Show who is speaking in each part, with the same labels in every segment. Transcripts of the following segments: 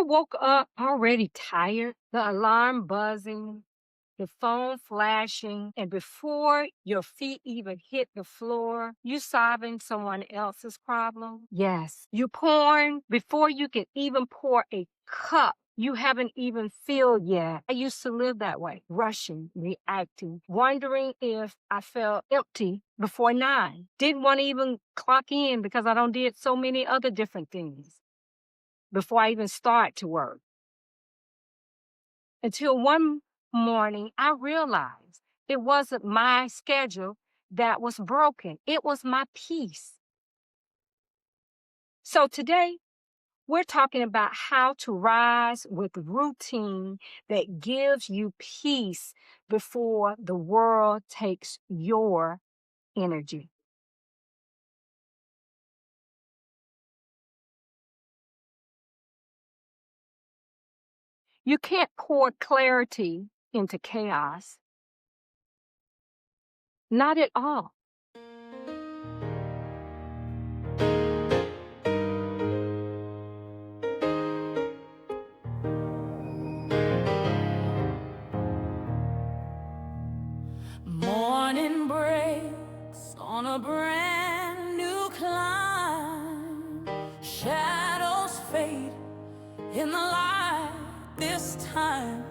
Speaker 1: Ever woke up already tired? The alarm buzzing, the phone flashing, and before your feet even hit the floor, you solving someone else's problem? Yes. You pouring before you can even pour a cup you haven't even filled yet. I used to live that way, rushing, reacting, wondering if I felt empty before 9. Didn't want to even clock in because I don't did so many other different things before I even start to work. Until one morning, I realized it wasn't my schedule that was broken. It was my peace. So today, we're talking about how to rise with routine that gives you peace before the world takes your energy. You can't pour clarity into chaos. Not at all.
Speaker 2: Morning breaks on a brand new climb. Shadows fade in the light this time.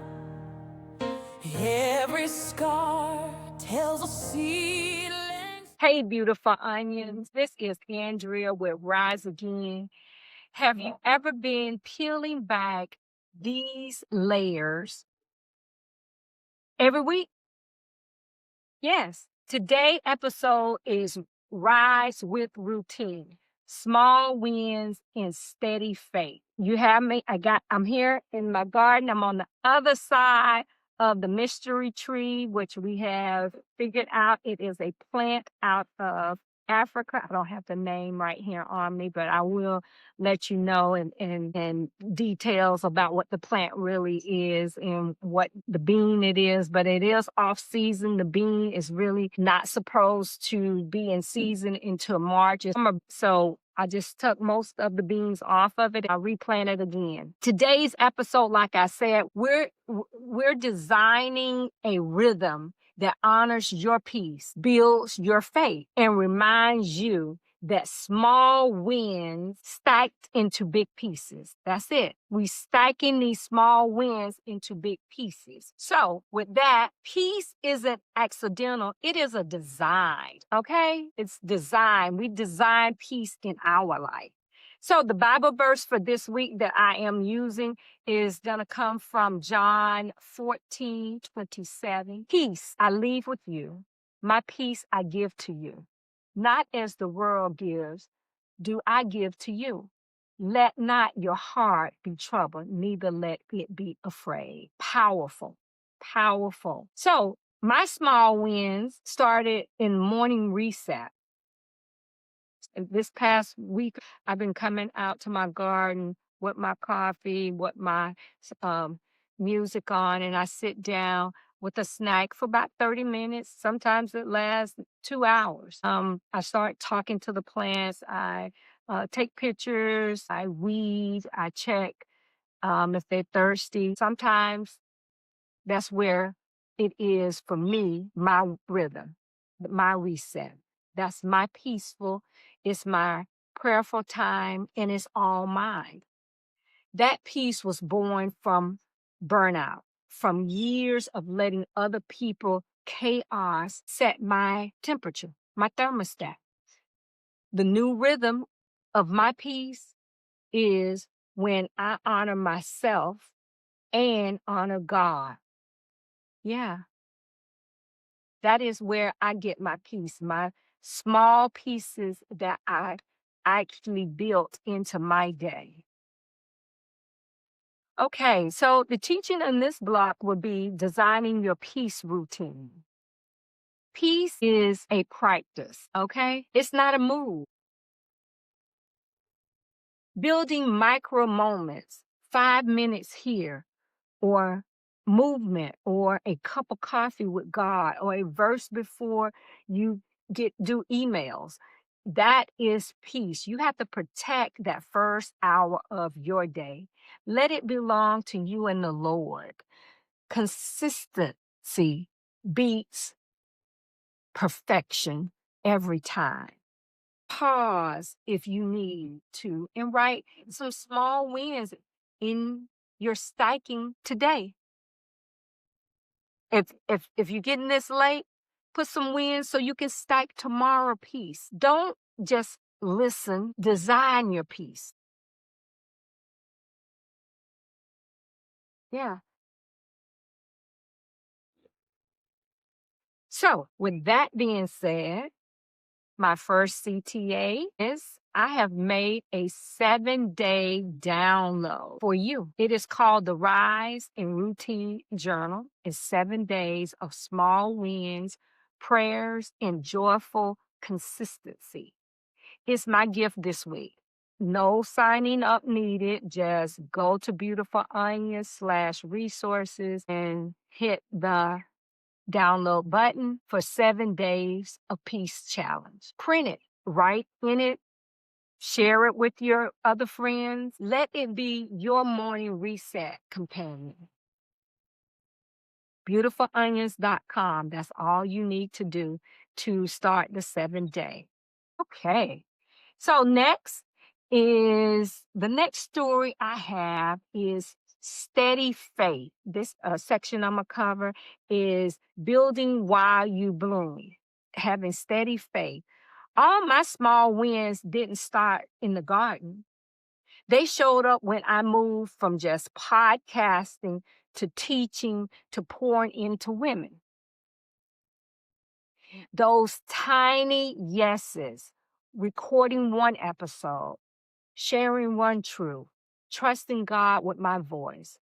Speaker 2: Every scar tells a seedling.
Speaker 1: Hey, beautiful onions. This is Andrea with Rise Again. Have you ever been peeling back these layers every week? Yes. Today episode is Rise with Routine. Small wins and steady faith. You have me. I'm here in my garden. I'm on the other side of the mystery tree, which we have figured out it is a plant out of Africa. I don't have the name right here on me, but I will let you know and details about what the plant really is and what the bean it is. But it is off season. The bean is really not supposed to be in season until March. So I just took most of the beans off of it. I replanted again. Today's episode, like I said, we're designing a rhythm that honors your peace, builds your faith, and reminds you that small wins stacked into big pieces. That's it. We stacking these small wins into big pieces. So with that, peace isn't accidental. It is a design. Okay? It's design. We design peace in our life. So the Bible verse for this week that I am using is going to come from John 14:27. Peace I leave with you. My peace I give to you. Not as the world gives, do I give to you. Let not your heart be troubled, neither let it be afraid. Powerful, powerful. So my small wins started in morning reset. This past week, I've been coming out to my garden with my coffee, with my music on, and I sit down with a snack for about 30 minutes. Sometimes it lasts 2 hours. I start talking to the plants. I take pictures. I weed. I check if they're thirsty. Sometimes that's where it is for me, my rhythm, my reset. That's my peaceful, it's my prayerful time, and it's all mine. That peace was born from burnout, from years of letting other people chaos set my temperature, my thermostat. The new rhythm of my peace is when I honor myself and honor God. Yeah. That is where I get my peace, my small pieces that I actually built into my day. Okay, so the teaching in this block would be designing your peace routine. Peace is a practice, okay? It's not a mood. Building micro moments, 5 minutes here, or movement, or a cup of coffee with God, or a verse before you do emails. That is peace. You have to protect that first hour of your day. Let it belong to you and the Lord. Consistency beats perfection every time. Pause if you need to and write some small wins in your stacking today. If you're getting this late, put some wins so you can stack tomorrow peace. Don't just listen, design your peace. Yeah. So, with that being said, my first CTA is I have made a 7-day download for you. It is called the Rise in Routine Journal. It's 7 days of small wins, prayers, and joyful consistency. It's my gift this week. No signing up needed. Just go to Beautiful Onion/resources and hit the download button for 7 days of peace challenge. Print it, write in it, share it with your other friends. Let it be your morning reset companion. BeautifulOnions.com. That's all you need to do to start the 7-day. Okay. So the next story I have is steady faith. This section I'm going to cover is building while you bloom, having steady faith. All my small wins didn't start in the garden. They showed up when I moved from just podcasting to teaching to pouring into women. Those tiny yeses, recording one episode, sharing one truth, trusting God with my voice,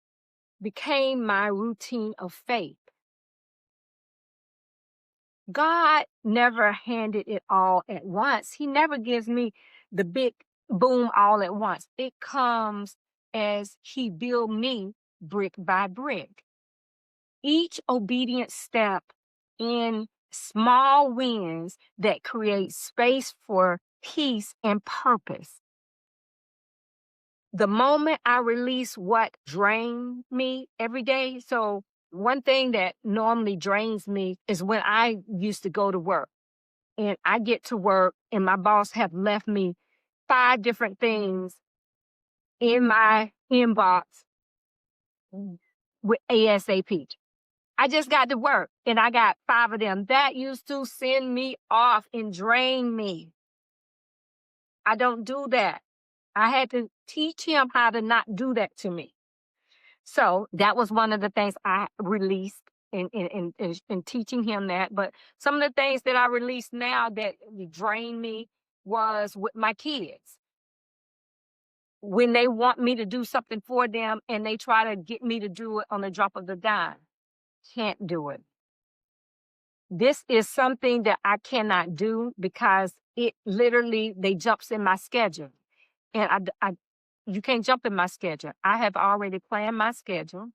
Speaker 1: became my routine of faith. God never handed it all at once. He never gives me the big boom all at once. It comes as He built me brick by brick. Each obedient step in small wins that create space for peace and purpose. The moment I release what drained me every day. So one thing that normally drains me is when I used to go to work and I get to work and my boss have left me 5 different things in my inbox with ASAP. I just got to work and I got 5 of them. That used to send me off and drain me. I don't do that. I had to teach him how to not do that to me. So that was one of the things I released in teaching him that. But some of the things that I released now that drain me was with my kids. When they want me to do something for them and they try to get me to do it on the drop of the dime, can't do it. This is something that I cannot do because it literally, they jumps in my schedule. And you can't jump in my schedule. I have already planned my schedule.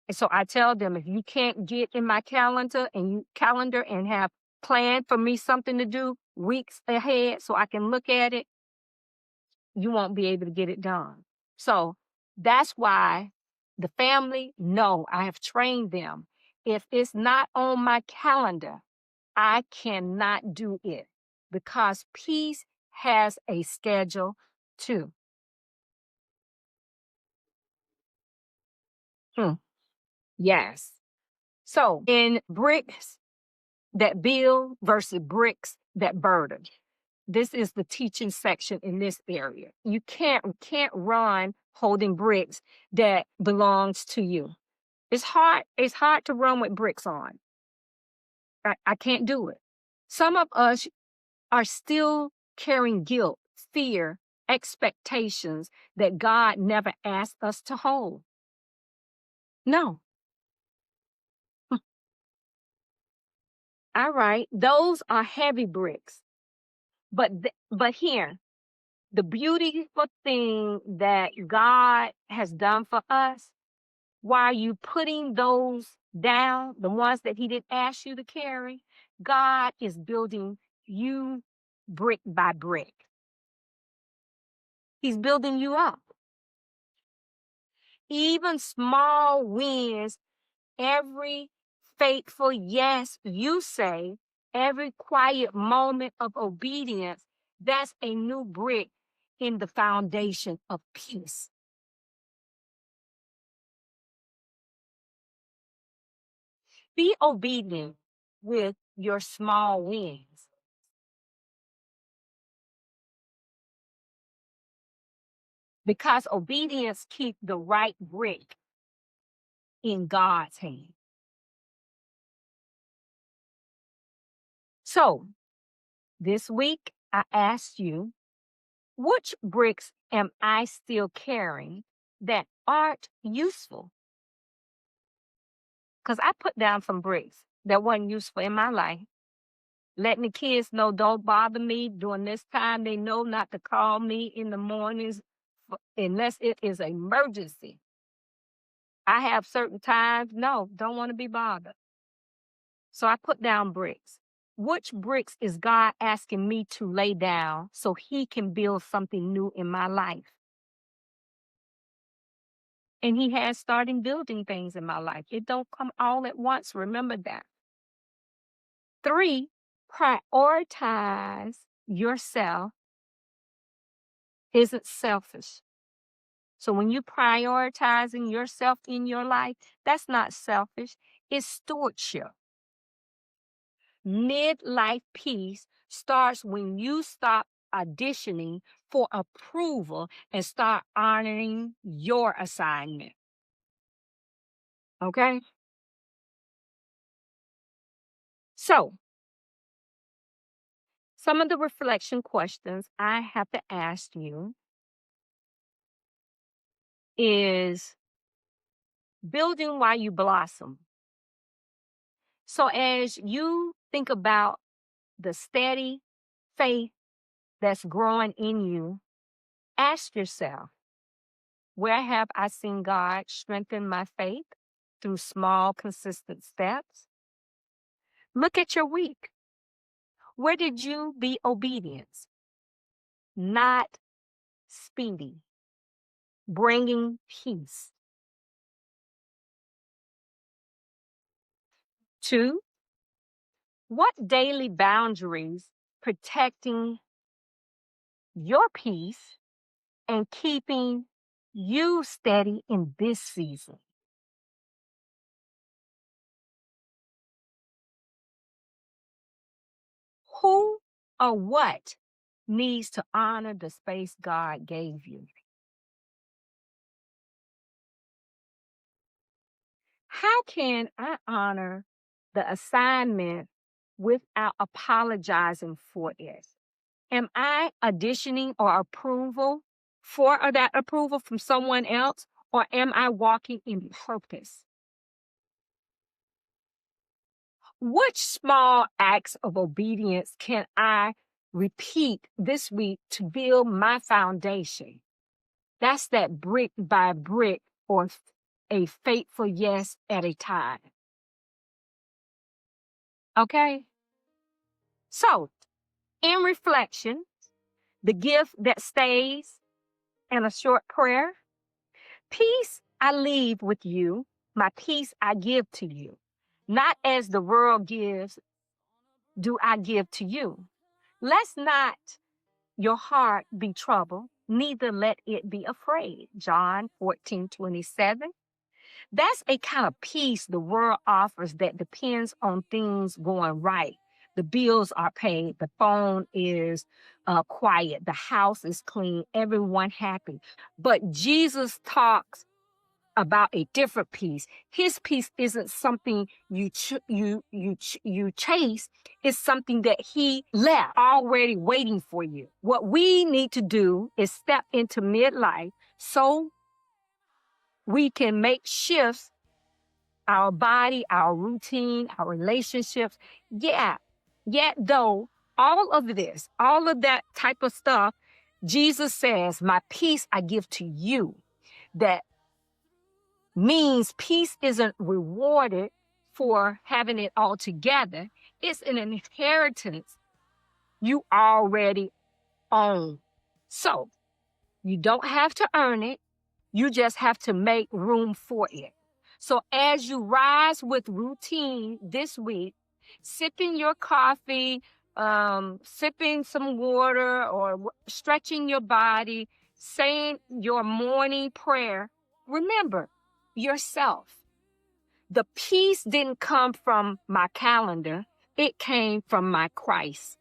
Speaker 1: And so I tell them, if you can't get in my calendar and have planned for me something to do weeks ahead so I can look at it, you won't be able to get it done. So that's why the family, no, I have trained them. If it's not on my calendar, I cannot do it because peace has a schedule too. Hmm. Yes. So in bricks that build versus bricks that burden. This is the teaching section in this area. You can't run holding bricks that belongs to you. It's hard to run with bricks on. I can't do it. Some of us are still carrying guilt, fear, expectations that God never asked us to hold. No. All right. Those are heavy bricks. But here, the beautiful thing that God has done for us, while you putting those down, the ones that He didn't ask you to carry, God is building you brick by brick. He's building you up. Even small wins, every faithful yes you say, every quiet moment of obedience, that's a new brick in the foundation of peace. Be obedient with your small wins. Because obedience keeps the right brick in God's hand. So this week, I asked you, which bricks am I still carrying that aren't useful? Because I put down some bricks that wasn't useful in my life. Letting the kids know, don't bother me during this time. They know not to call me in the mornings unless it is an emergency. I have certain times, no, don't want to be bothered. So I put down bricks. Which bricks is God asking me to lay down so he can build something new in my life? And he has started building things in my life. It don't come all at once. Remember that. 3, prioritize yourself isn't selfish. So when you prioritizing yourself in your life, that's not selfish. It's stewardship. Midlife peace starts when you stop auditioning for approval and start honoring your assignment. Okay? So, some of the reflection questions I have to ask you is building while you blossom. So, as you think about the steady faith that's growing in you, ask yourself, where have I seen God strengthen my faith through small, consistent steps? Look at your week. Where did you be obedient, not speedy, bringing peace? 2, what daily boundaries protecting your peace and keeping you steady in this season? Who or what needs to honor the space God gave you? How can I honor the assignment without apologizing for it? Am I auditioning or approval for or that approval from someone else, or am I walking in purpose? Which small acts of obedience can I repeat this week to build my foundation? That's that brick by brick or a faithful yes at a time. Okay? So, in reflection, the gift that stays, and a short prayer. Peace I leave with you, my peace I give to you. Not as the world gives, do I give to you. Let not your heart be troubled, neither let it be afraid. John 14:27. That's a kind of peace the world offers that depends on things going right. The bills are paid, the phone is quiet, the house is clean, everyone happy. But Jesus talks about a different peace. His peace isn't something you chase. It's something that he left already waiting for you. What we need to do is step into midlife so we can make shifts, our body, our routine, our relationships. Yet though all of this, all of that type of stuff, Jesus says, my peace I give to you. That means peace isn't rewarded for having it all together. It's an inheritance you already own. So you don't have to earn it. You just have to make room for it. So as you rise with routine this week, sipping your coffee, sipping some water, or stretching your body, saying your morning prayer, remember yourself. The peace didn't come from my calendar. It came from my Christ.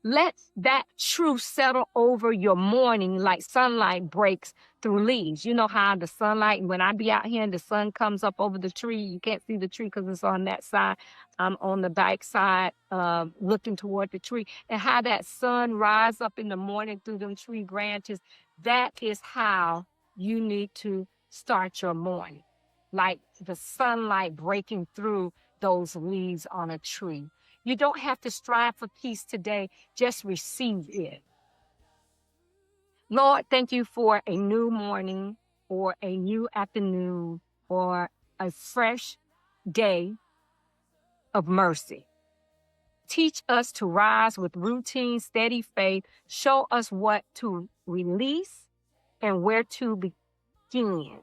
Speaker 1: Let that truth settle over your morning like sunlight breaks through leaves. You know how the sunlight, when I be out here and the sun comes up over the tree, you can't see the tree because it's on that side. I'm on the back side, looking toward the tree. And how that sun rise up in the morning through them tree branches, that is how you need to start your morning. Like the sunlight breaking through those leaves on a tree. You don't have to strive for peace today. Just receive it. Lord, thank you for a new morning or a new afternoon or a fresh day of mercy. Teach us to rise with routine, steady faith. Show us what to release and where to begin.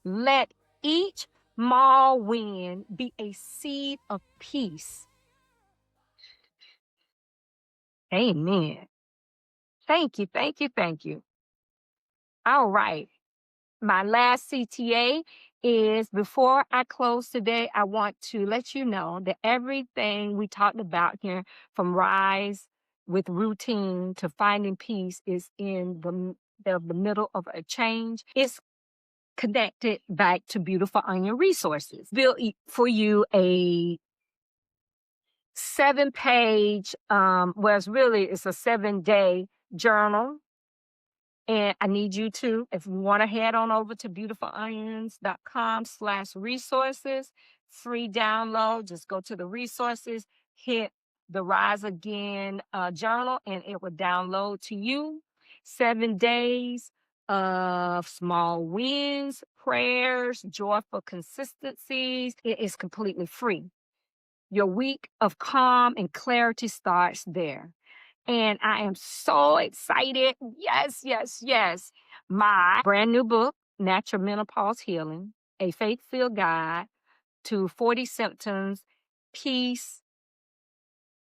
Speaker 1: Let each small win be a seed of peace. Amen. Thank you, thank you, thank you. All right. My last CTA is before I close today, I want to let you know that everything we talked about here, from rise with routine to finding peace, is in the middle of a change. It's connected back to Beautiful Onion Resources. Built for you a 7-page, it's really, it's a 7-day journal. And I need you to, if you want to head on over to beautifulonions.com/resources, free download. Just go to the resources, hit the Rise Again journal, and it will download to you. 7 days of small wins, prayers, joyful consistencies. It is completely free. Your week of calm and clarity starts there. And I am so excited. Yes, yes, yes. My brand new book, Natural Menopause Healing, a faith-filled guide to 40 symptoms, peace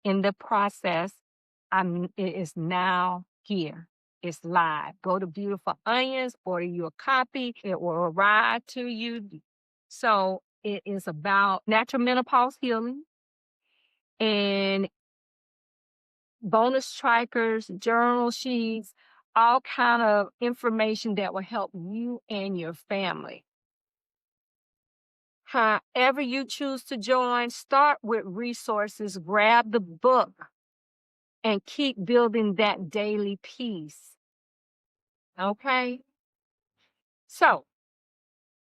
Speaker 1: in the process. It is now here. It's live. Go to Beautiful Onions, order you a copy. It will arrive to you. So it is about natural menopause healing and bonus trackers, journal sheets, all kind of information that will help you and your family. However you choose to join, start with resources, grab the book, and keep building that daily peace. Okay? So,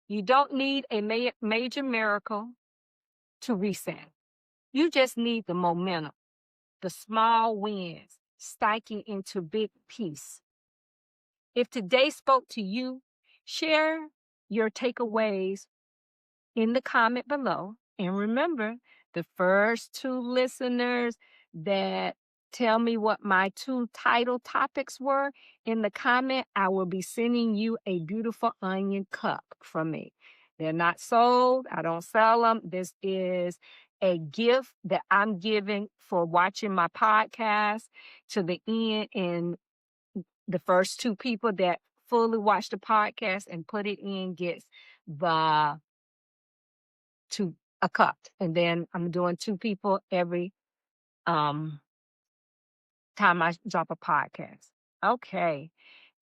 Speaker 1: you don't need a major miracle to reset. You just need the momentum, the small wins, stacking into big peace. If today spoke to you, share your takeaways in the comment below. And remember, the first 2 listeners that tell me what my 2 title topics were in the comment, I will be sending you a beautiful onion cup from me. They're not sold. I don't sell them. This is a gift that I'm giving for watching my podcast to the end. And the first 2 people that fully watch the podcast and put it in gets a cup. And then I'm doing 2 people every time I drop a podcast. Okay.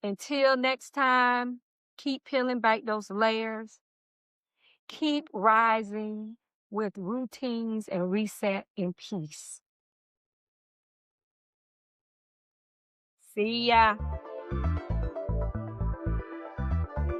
Speaker 1: Until next time, keep peeling back those layers. Keep rising with routines and reset in peace. See ya.